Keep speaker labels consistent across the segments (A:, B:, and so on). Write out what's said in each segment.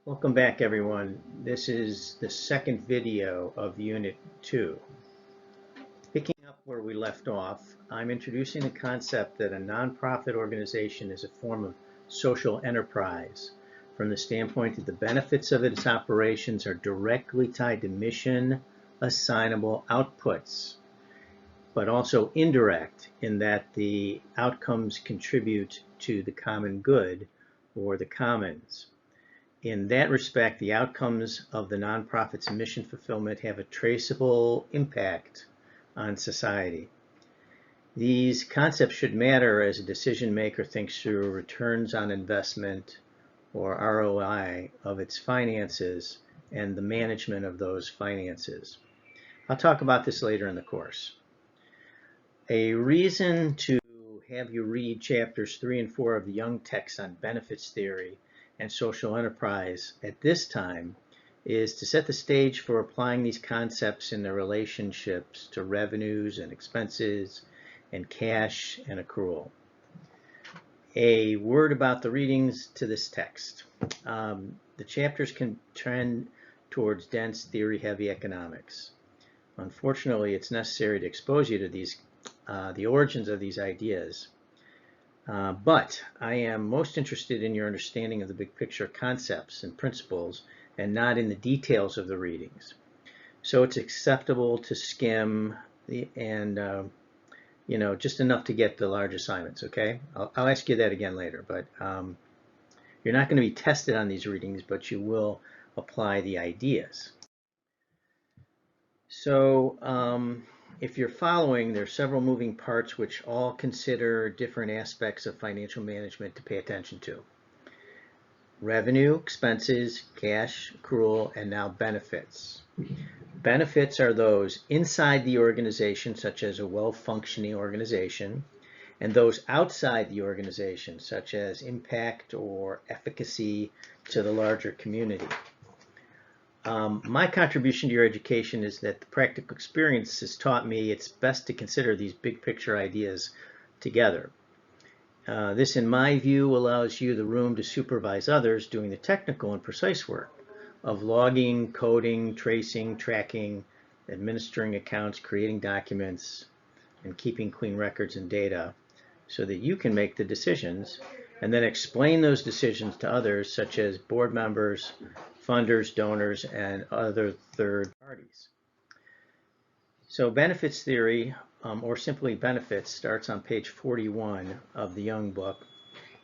A: Welcome back, everyone. This is the second video of Unit 2. Picking up where we left off, I'm introducing the concept that a nonprofit organization is a form of social enterprise from the standpoint that the benefits of its operations are directly tied to mission assignable outputs, but also indirect in that the outcomes contribute to the common good or the commons. In that respect, the outcomes of the nonprofit's mission fulfillment have a traceable impact on society. These concepts should matter as a decision maker thinks through returns on investment or ROI of its finances and the management of those finances. I'll talk about this later in the course. A reason to have you read chapters 3 and 4 of the Young text on benefits theory and social enterprise at this time is to set the stage for applying these concepts in their relationships to revenues and expenses and cash and accrual. A word about the readings to this text. The chapters can trend towards dense theory-heavy economics. Unfortunately, it's necessary to expose you to the origins of these ideas. But I am most interested in your understanding of the big picture concepts and principles and not in the details of the readings. So it's acceptable to skim just enough to get the large assignments, okay? I'll ask you that again later, but you're not going to be tested on these readings, but you will apply the ideas. So if you're following, there are several moving parts which all consider different aspects of financial management to pay attention to. Revenue, expenses, cash, accrual, and now benefits. Benefits are those inside the organization, such as a well-functioning organization, and those outside the organization, such as impact or efficacy to the larger community. My contribution to your education is that the practical experience has taught me it's best to consider these big picture ideas together. This, in my view, allows you the room to supervise others doing the technical and precise work of logging, coding, tracing, tracking, administering accounts, creating documents, and keeping clean records and data so that you can make the decisions and then explain those decisions to others, such as board members, funders, donors, and other third parties. So benefits theory, or simply benefits, starts on page 41 of the Young book.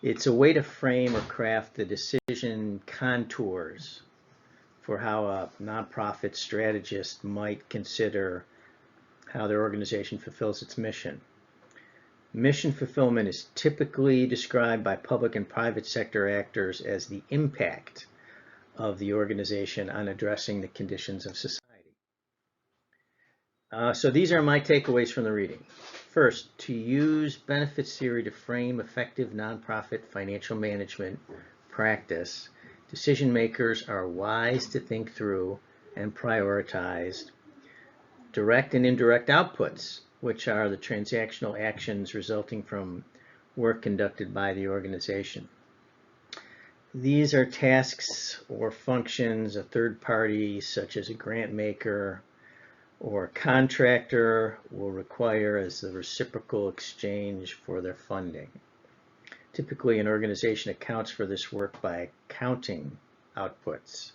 A: It's a way to frame or craft the decision contours for how a nonprofit strategist might consider how their organization fulfills its mission. Mission fulfillment is typically described by public and private sector actors as the impact of the organization on addressing the conditions of society. So these are my takeaways from the reading. First, to use benefits theory to frame effective nonprofit financial management practice, decision makers are wise to think through and prioritize direct and indirect outputs, which are the transactional actions resulting from work conducted by the organization. These are tasks or functions a third party, such as a grant maker or a contractor, will require as the reciprocal exchange for their funding. Typically, an organization accounts for this work by counting outputs.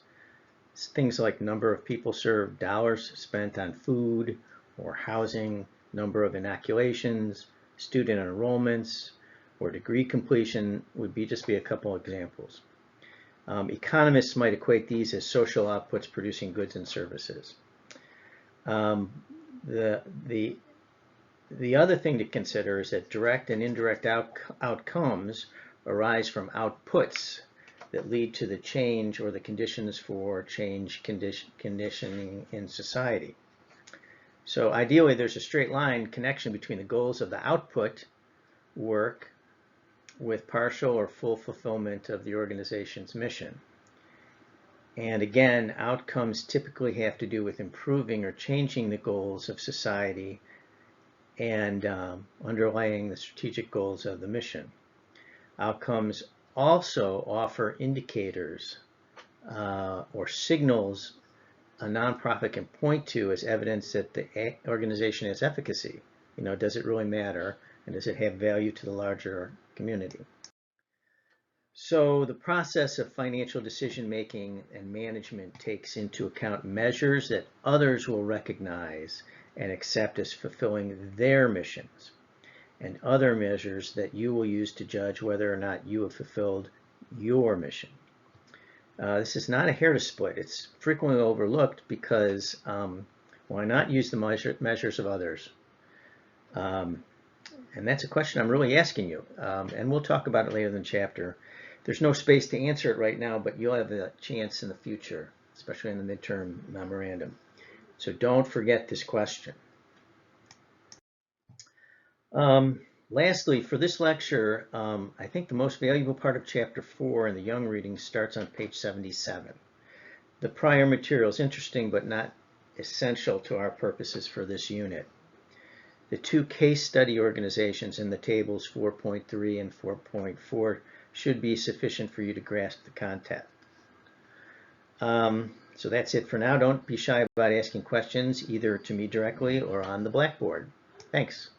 A: Things like number of people served, dollars spent on food or housing, number of inoculations, student enrollments, or degree completion would just be a couple examples. Economists might equate these as social outputs producing goods and services. The other thing to consider is that direct and indirect outcomes arise from outputs that lead to the change or the conditions for change conditioning in society. So ideally, there's a straight line connection between the goals of the output work with partial or full fulfillment of the organization's mission. And again, outcomes typically have to do with improving or changing the goals of society and underlying the strategic goals of the mission. Outcomes also offer indicators or signals a nonprofit can point to as evidence that the organization has efficacy. Does it really matter, and does it have value to the larger community? So the process of financial decision making and management takes into account measures that others will recognize and accept as fulfilling their missions, and other measures that you will use to judge whether or not you have fulfilled your mission. This is not a hair to split. It's frequently overlooked because why not use the measures of others? And that's a question I'm really asking you. And we'll talk about it later in the chapter. There's no space to answer it right now, but you'll have a chance in the future, especially in the midterm memorandum. So don't forget this question. Lastly, for this lecture, I think the most valuable part of Chapter 4 in the Young reading starts on page 77. The prior material is interesting but not essential to our purposes for this unit. The two case study organizations in the tables 4.3 and 4.4 should be sufficient for you to grasp the content. So that's it for now. Don't be shy about asking questions either to me directly or on the blackboard. Thanks.